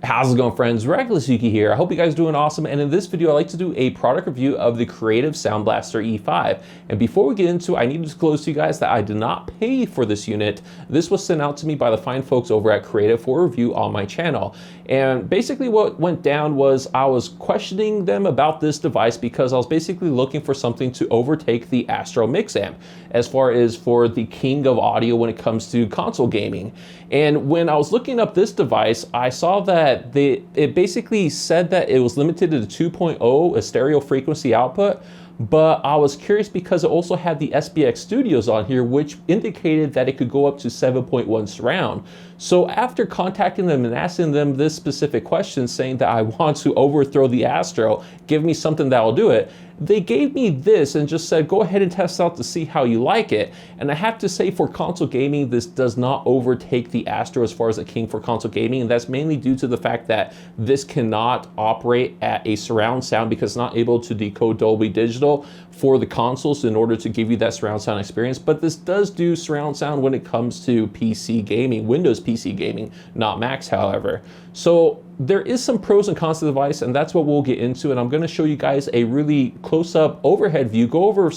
How's it going, friends? Reckless Yuki here. I hope you guys are doing awesome, and in this video I'd like to do a product review of the Creative Sound Blaster E5. And before we get into it, I need to disclose to you guys that I did not pay for this unit. This was sent out to me by the fine folks over at Creative for review on my channel. And basically what went down was I was questioning them about this device because I was basically looking for something to overtake the ASTRO mix amp as far as for the king of audio when it comes to console gaming. And when I was looking up this device, I saw that it basically said that it was limited to the 2.0, a stereo frequency output, but I was curious because it also had the SBX Studios on here, which indicated that it could go up to 7.1 surround. So after contacting them and asking them this specific question, saying that I want to overthrow the ASTRO, give me something that will do it, they gave me this and just said, go ahead and test out to see how you like it. And I have to say, for console gaming, this does not overtake the ASTRO as far as a king for console gaming. And that's mainly due to the fact that this cannot operate at a surround sound because it's not able to decode Dolby Digital for the consoles in order to give you that surround sound experience. But this does do surround sound when it comes to PC gaming, Windows PC gaming, not Macs, however. So there is some pros and cons to the device, and that's what we'll get into. And I'm going to show you guys a really close-up overhead view, go over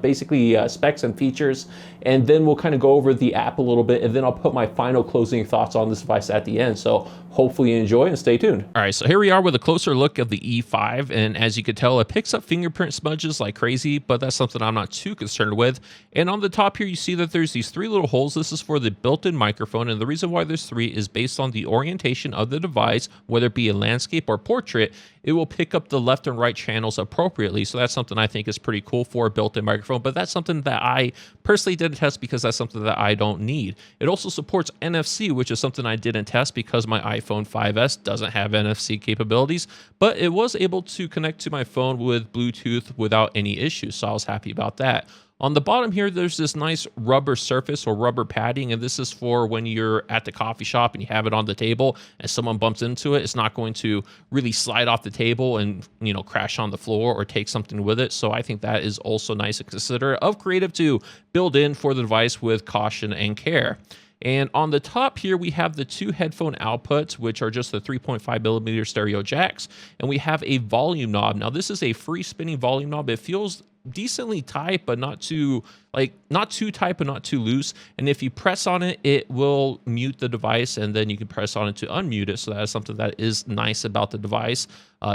basically specs and features, and then we'll kind of go over the app a little bit, and then I'll put my final closing thoughts on this device at the end. So hopefully you enjoy and stay tuned. All right, so here we are with a closer look of the E5, and as you can tell, it picks up fingerprint smudges like crazy, but that's something I'm not too concerned with. And on the top here, you see that there's these three little holes. This is for the built-in microphone, and the reason why there's three is based on the orientation of the device. Whether it be a landscape or portrait, it will pick up the left and right channels appropriately. So that's something I think is pretty cool for a built-in microphone, but that's something that I personally didn't test because that's something that I don't need. It also supports NFC, which is something I didn't test because my iPhone 5S doesn't have NFC capabilities, but it was able to connect to my phone with Bluetooth without any issues, so I was happy about that. On the bottom here, there's this nice rubber surface or rubber padding, and this is for when you're at the coffee shop and you have it on the table and someone bumps into it, it's not going to really slide off the table and, you know, crash on the floor or take something with it. So I think that is also nice to consider of Creative to build in for the device with caution and care. And on the top here, we have the two headphone outputs, which are just the 3.5mm stereo jacks, and we have a volume knob. Now, this is a free spinning volume knob. It feels decently tight, but not too tight, but not too loose. And if you press on it, it will mute the device, and then you can press on it to unmute it. So that is something that is nice about the device.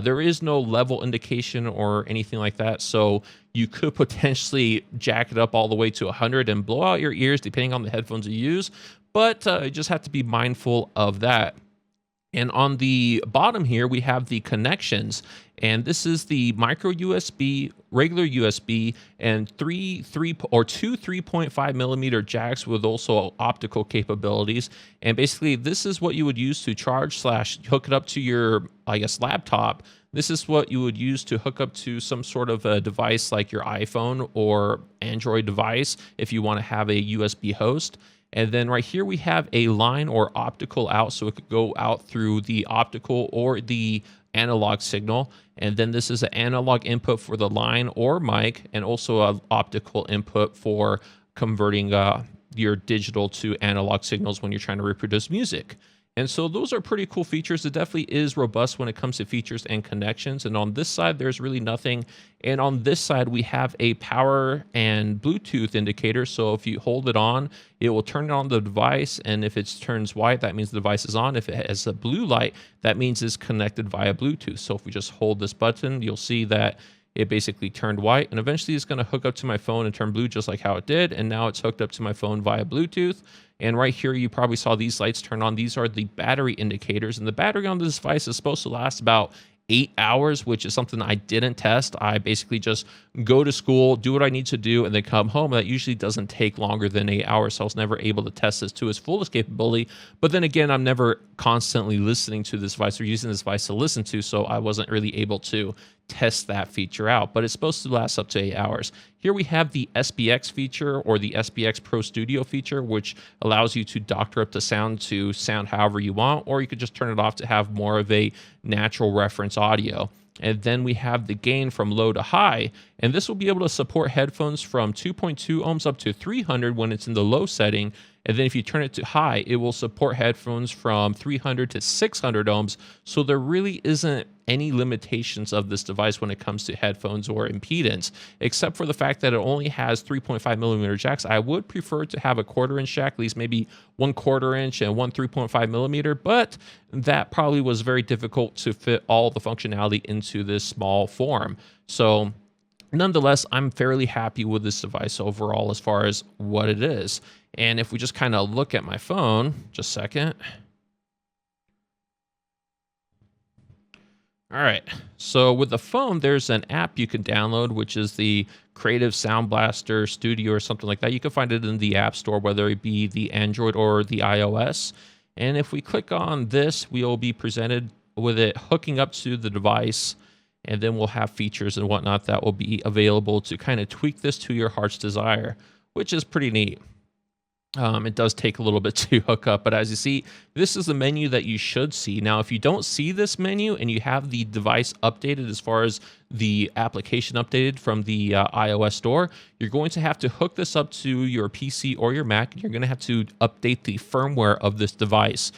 There is no level indication or anything like that, so you could potentially jack it up all the way to 100 and blow out your ears depending on the headphones you use, but you just have to be mindful of that. And on the bottom here, we have the connections, and this is the micro USB, regular USB, and two 3.5mm jacks with also optical capabilities. And basically, this is what you would use to charge / hook it up to your, I guess, laptop. This is what you would use to hook up to some sort of a device like your iPhone or Android device if you want to have a USB host. And then right here we have a line or optical out, so it could go out through the optical or the analog signal. And then this is an analog input for the line or mic, and also an optical input for converting your digital to analog signals when you're trying to reproduce music. And so those are pretty cool features. It definitely is robust when it comes to features and connections. And on this side, there's really nothing. And on this side, we have a power and Bluetooth indicator. So if you hold it on, it will turn on the device. And if it turns white, that means the device is on. If it has a blue light, that means it's connected via Bluetooth. So if we just hold this button, you'll see that it basically turned white, and eventually it's going to hook up to my phone and turn blue just like how it did. And now it's hooked up to my phone via Bluetooth. And right here, you probably saw these lights turn on. These are the battery indicators, and the battery on this device is supposed to last about 8 hours, which is something I didn't test. I basically just go to school, do what I need to do, and then come home. That usually doesn't take longer than 8 hours, so I was never able to test this to its fullest capability. But then again, I'm never constantly listening to this device or using this device to listen to, so I wasn't really able to test that feature out, but it's supposed to last up to 8 hours. Here we have the SBX feature, or the SBX Pro Studio feature, which allows you to doctor up the sound to sound however you want, or you could just turn it off to have more of a natural reference audio. And then we have the gain from low to high, and this will be able to support headphones from 2.2 ohms up to 300 when it's in the low setting, And then if you turn it to high, it will support headphones from 300 to 600 ohms. So there really isn't any limitations of this device when it comes to headphones or impedance, except for the fact that it only has 3.5 millimeter jacks. I would prefer to have a 1/4 inch jack, at least maybe 1/4 inch and one 3.5 millimeter, but that probably was very difficult to fit all the functionality into this small form. So nonetheless, I'm fairly happy with this device overall as far as what it is. And if we just kind of look at my phone, just a second. All right, so with the phone, there's an app you can download, which is the Creative Sound Blaster Studio or something like that. You can find it in the App Store, whether it be the Android or the iOS. And if we click on this, we'll be presented with it hooking up to the device, and then we'll have features and whatnot that will be available to kind of tweak this to your heart's desire, which is pretty neat. It does take a little bit to hook up, but as you see, this is the menu that you should see. Now, if you don't see this menu and you have the device updated as far as the application updated from the iOS store, you're going to have to hook this up to your PC or your Mac, and you're going to have to update the firmware of this device.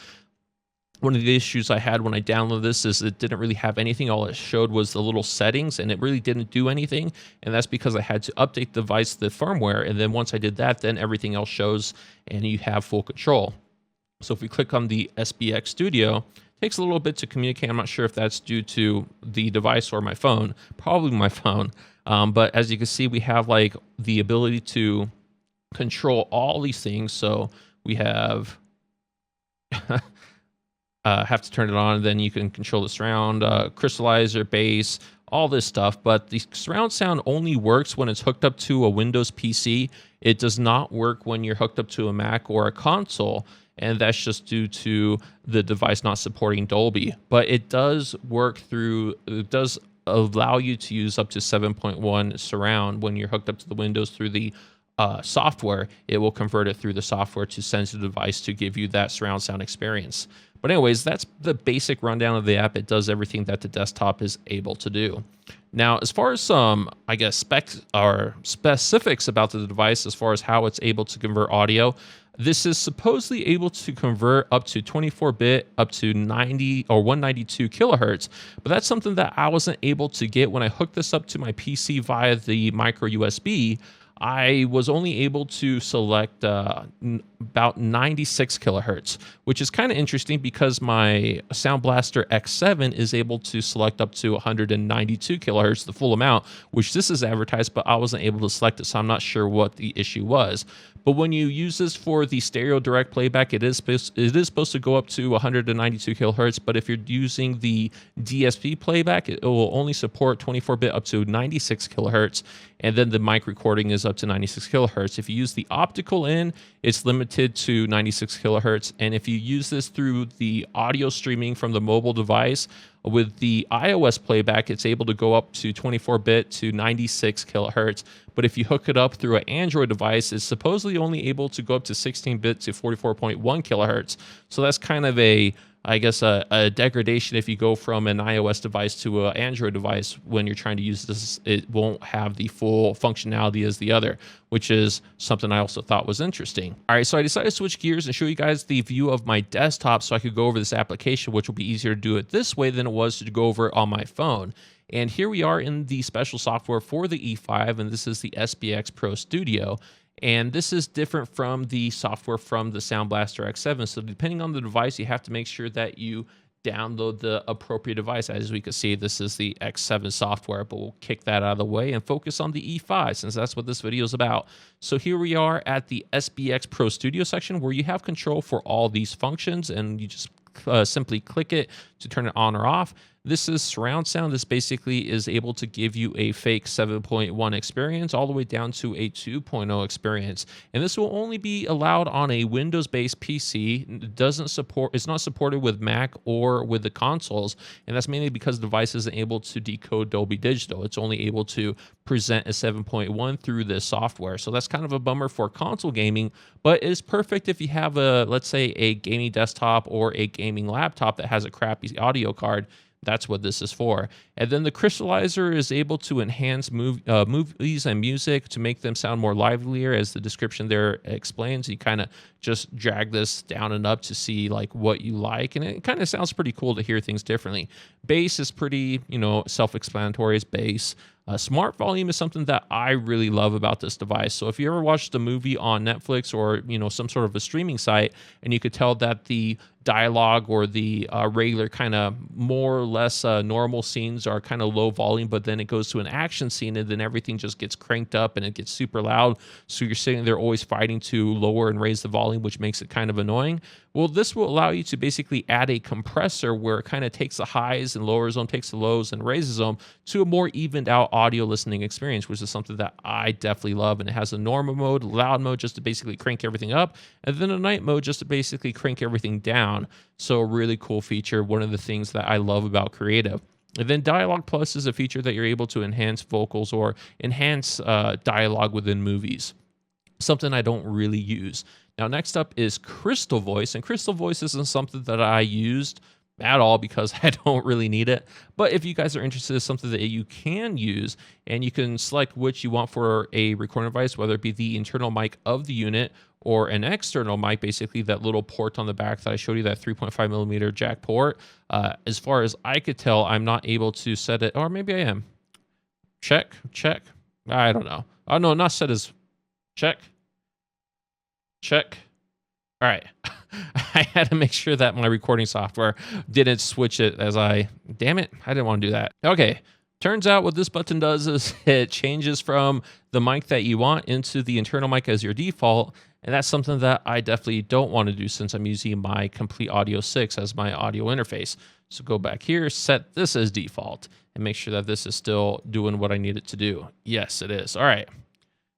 One of the issues I had when I downloaded this is it didn't really have anything. All it showed was the little settings, and it really didn't do anything. And that's because I had to update the device, the firmware. And then once I did that, then everything else shows and you have full control. So if we click on the SBX Studio, it takes a little bit to communicate. I'm not sure if that's due to the device or my phone, probably my phone. But as you can see, we have like the ability to control all these things. So we have... have to turn it on, then you can control the surround, crystallizer, bass, all this stuff. But the surround sound only works when it's hooked up to a Windows PC. It does not work when you're hooked up to a Mac or a console, and that's just due to the device not supporting Dolby. But it does work through, it does allow you to use up to 7.1 surround when you're hooked up to the Windows through the software. It will convert it through the software to send to the device to give you that surround sound experience. But anyways, that's the basic rundown of the app. It does everything that the desktop is able to do. Now, as far as some, I guess, specs or specifics about the device, as far as how it's able to convert audio, this is supposedly able to convert up to 24-bit, up to 90 or 192 kilohertz. But that's something that I wasn't able to get when I hooked this up to my PC via the micro USB. I was only able to select about 96 kilohertz, which is kind of interesting because my Sound Blaster X7 is able to select up to 192 kilohertz, the full amount, which this is advertised, but I wasn't able to select it, so I'm not sure what the issue was. But when you use this for the stereo direct playback, it is supposed to go up to 192 kilohertz. But if you're using the DSP playback, it will only support 24-bit up to 96 kilohertz. And then the mic recording is up to 96 kilohertz. If you use the optical in, it's limited to 96 kilohertz. And if you use this through the audio streaming from the mobile device, with the iOS playback, it's able to go up to 24-bit to 96 kilohertz. But if you hook it up through an Android device, it's supposedly only able to go up to 16-bit to 44.1 kilohertz. So that's kind of a degradation. If you go from an iOS device to an Android device, when you're trying to use this, it won't have the full functionality as the other, which is something I also thought was interesting. All right, so I decided to switch gears and show you guys the view of my desktop so I could go over this application, which will be easier to do it this way than it was to go over it on my phone. And here we are in the special software for the E5, and this is the SBX Pro Studio. And this is different from the software from the Sound Blaster X7. So depending on the device, you have to make sure that you download the appropriate device. As we can see, this is the X7 software, but we'll kick that out of the way and focus on the E5 since that's what this video is about. So here we are at the SBX Pro Studio section where you have control for all these functions, and you just simply click it to turn it on or off. This is surround sound. This basically is able to give you a fake 7.1 experience all the way down to a 2.0 experience. And this will only be allowed on a Windows-based PC. It's not supported with Mac or with the consoles. And that's mainly because the device isn't able to decode Dolby Digital. It's only able to present a 7.1 through this software. So that's kind of a bummer for console gaming, but it's perfect if you have let's say a gaming desktop or a gaming laptop that has a crappy audio card. That's what this is for. And then the crystallizer is able to enhance movies and music to make them sound more livelier. As the description there explains, you kind of just drag this down and up to see like what you like. And it kind of sounds pretty cool to hear things differently. Bass is pretty, self-explanatory as bass. Smart volume is something that I really love about this device. So if you ever watched a movie on Netflix or, some sort of a streaming site, and you could tell that the dialogue or the regular kind of more or less normal scenes are kind of low volume, but then it goes to an action scene and then everything just gets cranked up and it gets super loud. So you're sitting there always fighting to lower and raise the volume, which makes it kind of annoying. Well, this will allow you to basically add a compressor where it kind of takes the highs and lowers them, takes the lows and raises them to a more evened out audio listening experience, which is something that I definitely love. And it has a normal mode, loud mode, just to basically crank everything up, and then a night mode just to basically crank everything down. So a really cool feature, one of the things that I love about Creative. And then Dialogue Plus is a feature that you're able to enhance vocals or enhance dialogue within movies. Something I don't really use. Now, next up is Crystal Voice, and Crystal Voice isn't something that I used at all because I don't really need it. But if you guys are interested, it's something that you can use, and you can select which you want for a recording device, whether it be the internal mic of the unit or an external mic, basically that little port on the back that I showed you, that 3.5 millimeter jack port. As far as I could tell, I'm not able to set it, or maybe I am. Check. I don't know. Oh, no, not set as check. All right. I had to make sure that my recording software didn't switch it damn it, I didn't want to do that. Okay. Turns out what this button does is it changes from the mic that you want into the internal mic as your default. And that's something that I definitely don't want to do since I'm using my Complete Audio 6 as my audio interface. So go back here, set this as default, and make sure that this is still doing what I need it to do. Yes, it is. All right.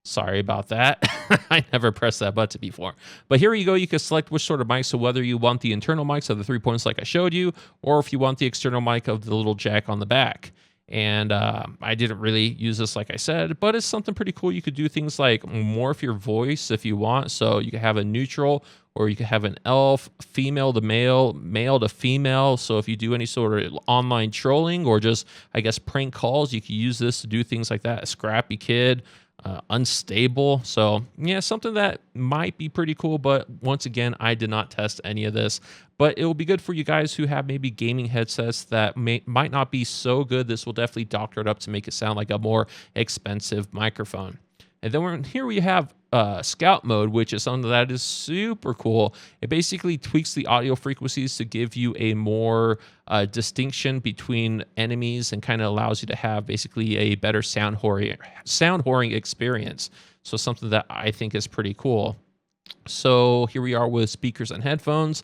Sorry about that. I never pressed that button before. But here you go. You can select which sort of mic. So whether you want the internal mics of the 3 points like I showed you, or if you want the external mic of the little jack on the back. And I didn't really use this, like I said, but it's something pretty cool. You could do things like morph your voice if you want. So you could have a neutral, or you could have an elf, female to male, male to female. So if you do any sort of online trolling or just, I guess, prank calls, you could use this to do things like that. A scrappy kid. Unstable. So yeah, something that might be pretty cool, but once again, I did not test any of this, but it will be good for you guys who have maybe gaming headsets that might not be so good. This will definitely doctor it up to make it sound like a more expensive microphone. And then here we have Scout mode, which is something that is super cool. It basically tweaks the audio frequencies to give you a more distinction between enemies and kind of allows you to have basically a better sound whoring experience. So something that I think is pretty cool. So here we are with speakers and headphones.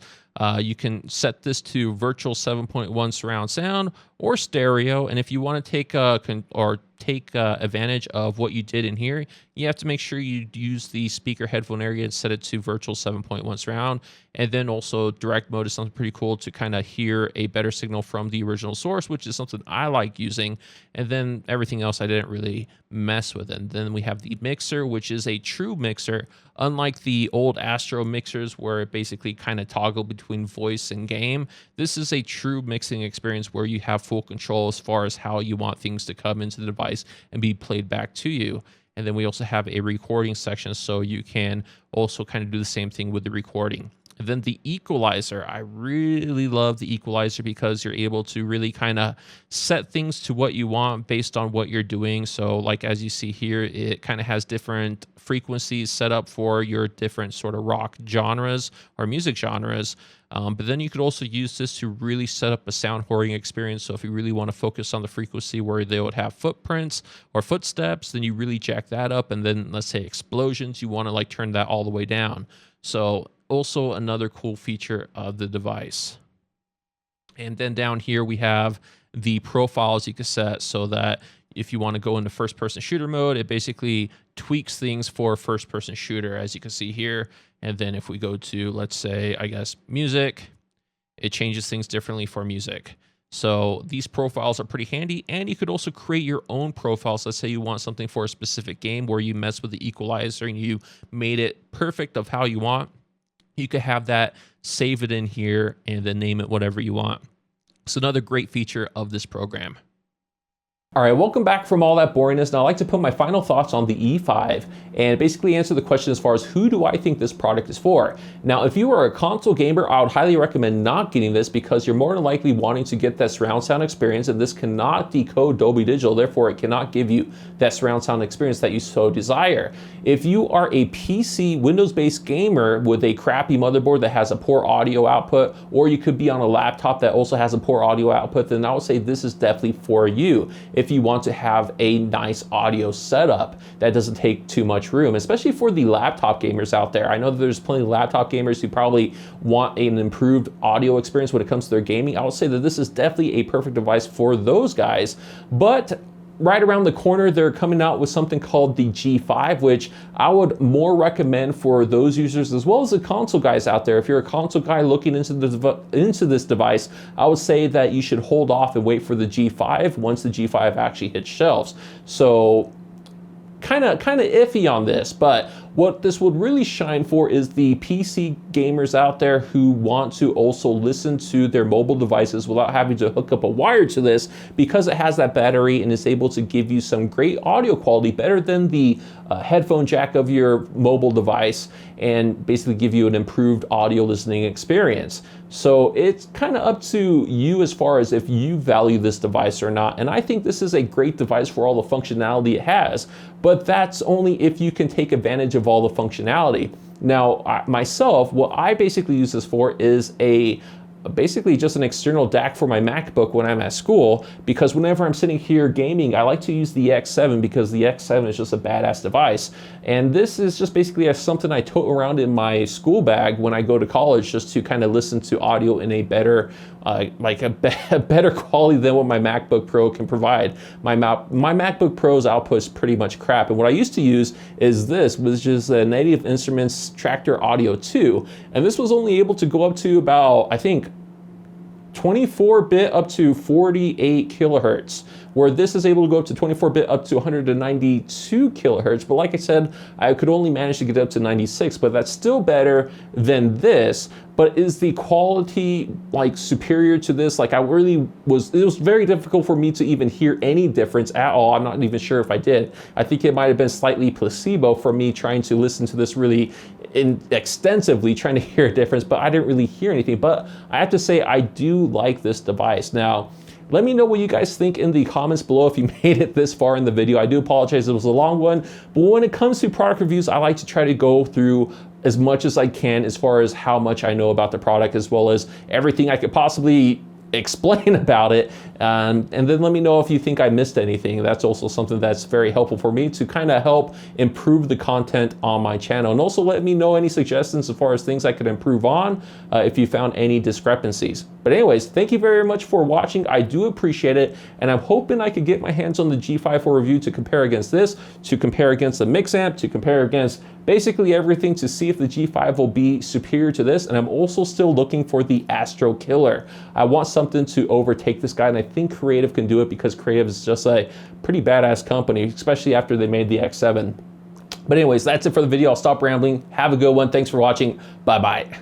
You can set this to virtual 7.1 surround sound or stereo. And if you want to take advantage of what you did in here, you have to make sure you use the speaker headphone area and set it to virtual 7.1 surround. And then also direct mode is something pretty cool to kind of hear a better signal from the original source, which is something I like using. And then everything else I didn't really mess with. And then we have the mixer, which is a true mixer, unlike the old ASTRO mixers where it basically kind of toggled between voice and game. This is a true mixing experience where you have full control as far as how you want things to come into the device and be played back to you. And then we also have a recording section, so you can also kind of do the same thing with the recording. And then the equalizer, I really love the equalizer because you're able to really kind of set things to what you want based on what you're doing. So like as you see here, it kind of has different frequencies set up for your different sort of rock genres or music genres. But then you could also use this to really set up a sound whoring experience. So if you really want to focus on the frequency where they would have footprints or footsteps, then you really jack that up. And then let's say explosions, you want to like turn that all the way down. So also another cool feature of the device. And then down here we have the profiles you can set so that if you want to go into first-person shooter mode, it basically tweaks things for first-person shooter, as you can see here. And then if we go to, let's say, I guess, music, it changes things differently for music. So these profiles are pretty handy, and you could also create your own profiles. Let's say you want something for a specific game where you mess with the equalizer and you made it perfect of how you want. You could have that, save it in here, and then name it whatever you want. It's another great feature of this program. All right, welcome back from all that boringness. Now I'd like to put my final thoughts on the E5 and basically answer the question as far as who do I think this product is for. Now, if you are a console gamer, I would highly recommend not getting this because you're more than likely wanting to get that surround sound experience, and this cannot decode Dolby Digital, therefore it cannot give you that surround sound experience that you so desire. If you are a PC Windows-based gamer with a crappy motherboard that has a poor audio output, or you could be on a laptop that also has a poor audio output, then I would say this is definitely for you. If you want to have a nice audio setup that doesn't take too much room, especially for the laptop gamers out there. I know that there's plenty of laptop gamers who probably want an improved audio experience when it comes to their gaming. I would say that this is definitely a perfect device for those guys, but right around the corner, they're coming out with something called the G5, which I would more recommend for those users as well as the console guys out there. If you're a console guy looking into this device, I would say that you should hold off and wait for the G5 once the G5 actually hits shelves. So kind of iffy on this, but what this would really shine for is the PC gamers out there who want to also listen to their mobile devices without having to hook up a wire to this, because it has that battery and is able to give you some great audio quality, better than the headphone jack of your mobile device, and basically give you an improved audio listening experience. So it's kind of up to you as far as if you value this device or not. And I think this is a great device for all the functionality it has, but that's only if you can take advantage of all the functionality. Now, myself, what I basically use this for is basically just an external DAC for my MacBook when I'm at school, because whenever I'm sitting here gaming, I like to use the X7 because the X7 is just a badass device. And this is just basically something I tote around in my school bag when I go to college, just to kind of listen to audio in a better, better quality than what my MacBook Pro can provide. My MacBook Pro's output is pretty much crap. And what I used to use is this, which is a Native Instruments Tractor Audio 2. And this was only able to go up to about, I think, 24-bit up to 48 kilohertz, where this is able to go up to 24-bit up to 192 kilohertz. But like I said, I could only manage to get up to 96, but that's still better than this. But is the quality like superior to this? Like, it was very difficult for me to even hear any difference at all. I'm not even sure if I did. I think it might have been slightly placebo for me trying to listen to this really extensively, trying to hear a difference, but I didn't really hear anything. But I have to say, I do like this device. Now, let me know what you guys think in the comments below if you made it this far in the video. I do apologize, it was a long one, but when it comes to product reviews, I like to try to go through as much as I can as far as how much I know about the product, as well as everything I could possibly explain about it, and then let me know if you think I missed anything. That's also something that's very helpful for me to kind of help improve the content on my channel, and also let me know any suggestions as far as things I could improve on if you found any discrepancies. But anyways, thank you very much for watching. I do appreciate it, and I'm hoping I could get my hands on the G5 for review to compare against this, to compare against the mix amp, to compare against basically everything, to see if the G5 will be superior to this. And I'm also still looking for the ASTRO killer. I want something to overtake this guy, and I think Creative can do it, because Creative is just a pretty badass company, especially after they made the X7. But anyways, that's it for the video. I'll stop rambling. Have a good one. Thanks for watching. Bye-bye.